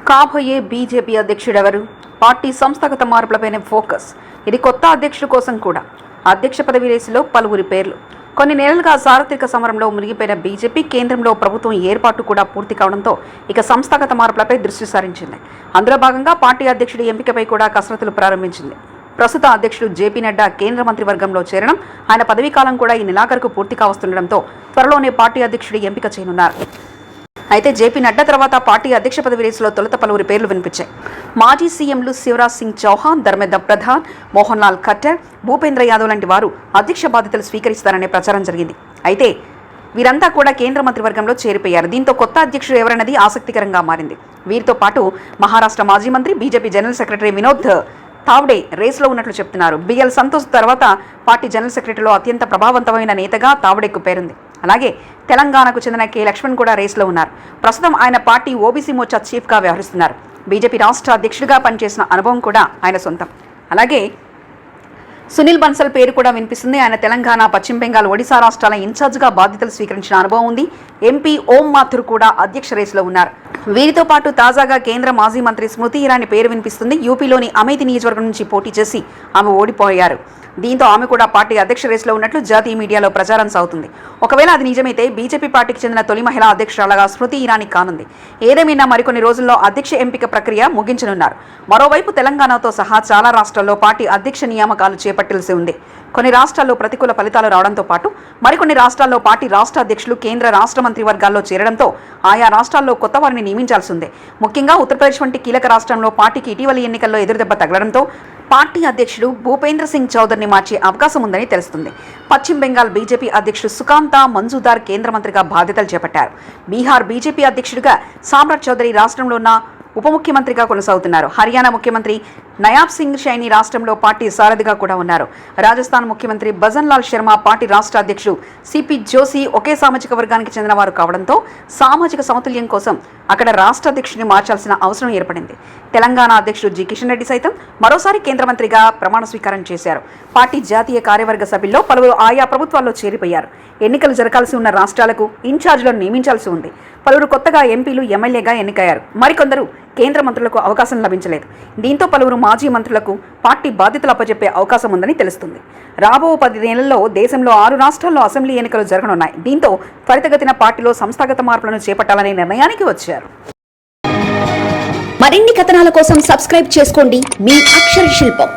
కాబోయే BJP అధ్యక్షుడెవరు? Party సంస్థాగత మార్పులపైనే focus. ఇది కొత్త అధ్యక్షుడి కోసం కూడా. అధ్యక్ష పదవి రేసులో పలువురి పేర్లు. కొన్ని నెలలుగా సార్వత్రిక సమరంలో మునిగిపోయిన బీజేపీ కేంద్రంలో ప్రభుత్వం ఏర్పాటు కూడా పూర్తి కావడంతో ఇక సంస్థాగత మార్పులపై దృష్టి సారించింది. అందులో భాగంగా పార్టీ అధ్యక్షుడి ఎంపికపై కూడా కసరత్తులు ప్రారంభించింది. ప్రస్తుత అధ్యక్షుడు జేపీ నడ్డా కేంద్ర మంత్రివర్గంలో చేరడం, ఆయన పదవీ కాలం కూడా ఈ నెలాఖరుకు పూర్తి కావస్తుండటంతో త్వరలోనే పార్టీ అధ్యక్షుడి ఎంపిక చేయనున్నారు. అయితే జేపీ నడ్డా తర్వాత పార్టీ అధ్యక్ష పదవి రేసులో తొలుత పలువురి పేర్లు వినిపించాయి. మాజీ సీఎంలు శివరాజ్ సింగ్ చౌహాన్, ధర్మేంద్ర ప్రధాన్, మోహన్ లాల్ ఖట్టర్, భూపేంద్ర యాదవ్ లాంటి వారు అధ్యక్ష బాధ్యతలు స్వీకరిస్తారనే ప్రచారం జరిగింది. అయితే వీరంతా కూడా కేంద్ర మంత్రివర్గంలో చేరిపోయారు. దీంతో కొత్త అధ్యక్షుడు ఎవరన్నది ఆసక్తికరంగా మారింది. వీరితో పాటు మహారాష్ట్ర మాజీ మంత్రి, BJP general secretary Vinod Tawde రేసులో ఉన్నట్లు చెప్తున్నారు. బిఎల్ సంతోష్ తర్వాత పార్టీ జనరల్ సెక్రటరీలో అత్యంత ప్రభావవంతమైన నేతగా తావ్డేకు పేరుంది. అలాగే తెలంగాణకు చెందిన కె లక్ష్మణ్ కూడా రేసులో ఉన్నారు. ప్రస్తుతం ఆయన పార్టీ ఓబీసీ మోర్చా చీఫ్గా వ్యవహరిస్తున్నారు. బీజేపీ రాష్ట్ర అధ్యక్షుడిగా పనిచేసిన అనుభవం కూడా ఆయన సొంతం. అలాగే సునీల్ బన్సల్ పేరు కూడా వినిపిస్తుంది. ఆయన తెలంగాణ, పశ్చిమ బెంగాల్, ఒడిశా రాష్ట్రాల ఇన్ఛార్జ్గా బాధ్యతలు స్వీకరించిన అనుభవం ఉంది. ఎంపీ ఓం మాథుర్ కూడా అధ్యక్ష రేసులో ఉన్నారు. వీరితో పాటు తాజాగా కేంద్ర మాజీ మంత్రి స్మృతి ఇరానీ పేరు వినిపిస్తుంది. యూపీలోని అమేథీ నియోజకవర్గం నుంచి పోటీ చేసి ఆమె ఓడిపోయారు. దీంతో ఆమె కూడా పార్టీ అధ్యక్ష రేసులో ఉన్నట్లు జాతీయ మీడియాలో ప్రచారం సాగుతుంది. ఒకవేళ అది నిజమైతే బీజేపీ పార్టీకి చెందిన తొలి మహిళా అధ్యక్షురాలుగా స్మృతి ఇరానీ కానుంది. ఏదేమైనా మరికొన్ని రోజుల్లో అధ్యక్ష ఎంపిక ప్రక్రియ ముగించనున్నారు. మరోవైపు తెలంగాణతో సహా చాలా రాష్ట్రాల్లో పార్టీ అధ్యక్ష నియామకాలు చేపట్టాల్సి ఉంది. కొన్ని రాష్ట్రాల్లో ప్రతికూల ఫలితాలు రావడంతో పాటు మరికొన్ని రాష్ట్రాల్లో పార్టీ రాష్ట్ర అధ్యక్షులు కేంద్ర రాష్ట్ర మంత్రివర్గాల్లో చేరడంతో ఆయా రాష్ట్రాల్లో కొత్త వారిని నియమించాల్సి ఉంది. ముఖ్యంగా ఉత్తరప్రదేశ్ వంటి కీలక రాష్ట్రంలో పార్టీకి ఇటీవలి ఎన్నికల్లో ఎదురుదెబ్బ తగలడంతో పార్టీ అధ్యక్షుడు భూపేంద్ర సింగ్ చౌదరిని మార్చే అవకాశం ఉందని తెలుస్తుంది. పశ్చిమ బెంగాల్ బీజేపీ అధ్యక్షుడు సుకాంతా మంజుదార్ కేంద్ర మంత్రిగా బాధ్యతలు చేపట్టారు. బీహార్ బీజేపీ అధ్యక్షుడిగా సామ్రాట్ చౌదరి రాష్ట్రంలో ఉన్న ఉప ముఖ్యమంత్రిగా కొనసాగుతున్నారు. హర్యానా ముఖ్యమంత్రి నయాబ్ సింగ్ షైని రాష్ట్రంలో పార్టీ సారథిగా కూడా ఉన్నారు. రాజస్థాన్ ముఖ్యమంత్రి భజన్ లాల్ శర్మ, పార్టీ రాష్ట్ర అధ్యక్షుడు సిపి జోషి ఒకే సామాజిక వర్గానికి చెందిన వారు కావడంతో సామాజిక సమతుల్యం కోసం అక్కడ రాష్ట్ర అధ్యక్షుడిని మార్చాల్సిన అవసరం ఏర్పడింది. తెలంగాణ అధ్యక్షుడు జి కిషన్ రెడ్డి సైతం మరోసారి కేంద్ర మంత్రిగా ప్రమాణ స్వీకారం చేశారు. పార్టీ జాతీయ కార్యవర్గ సభ్యుల్లో పలువురు ఆయా ప్రభుత్వాల్లో చేరిపోయారు. ఎన్నికలు జరగాల్సి ఉన్న రాష్ట్రాలకు ఇన్ఛార్జీలను నియమించాల్సి ఉంది. పలువురు కొత్తగా ఎంపీలు, ఎమ్మెల్యేగా ఎన్నికయ్యారు. మరికొందరు కేంద్ర మంత్రులకు అవకాశం లభించలేదు. దీంతో పలువురు మాజీ మంత్రులకు పార్టీ బాధ్యతలు అప్పచెప్పే అవకాశం ఉందని తెలుస్తుంది. రాబో 10 నెలల్లో దేశంలో 6 రాష్ట్రాల్లో అసెంబ్లీ ఎన్నికలు జరగనున్నాయి. దీంతో త్వరితగతిన పార్టీలో సంస్థాగత మార్పులను చేపట్టాలనే నిర్ణయానికి వచ్చారు. మరిన్ని కథనాల కోసం సబ్స్క్రైబ్ చేసుకోండి మీ అక్షర శిల్పం.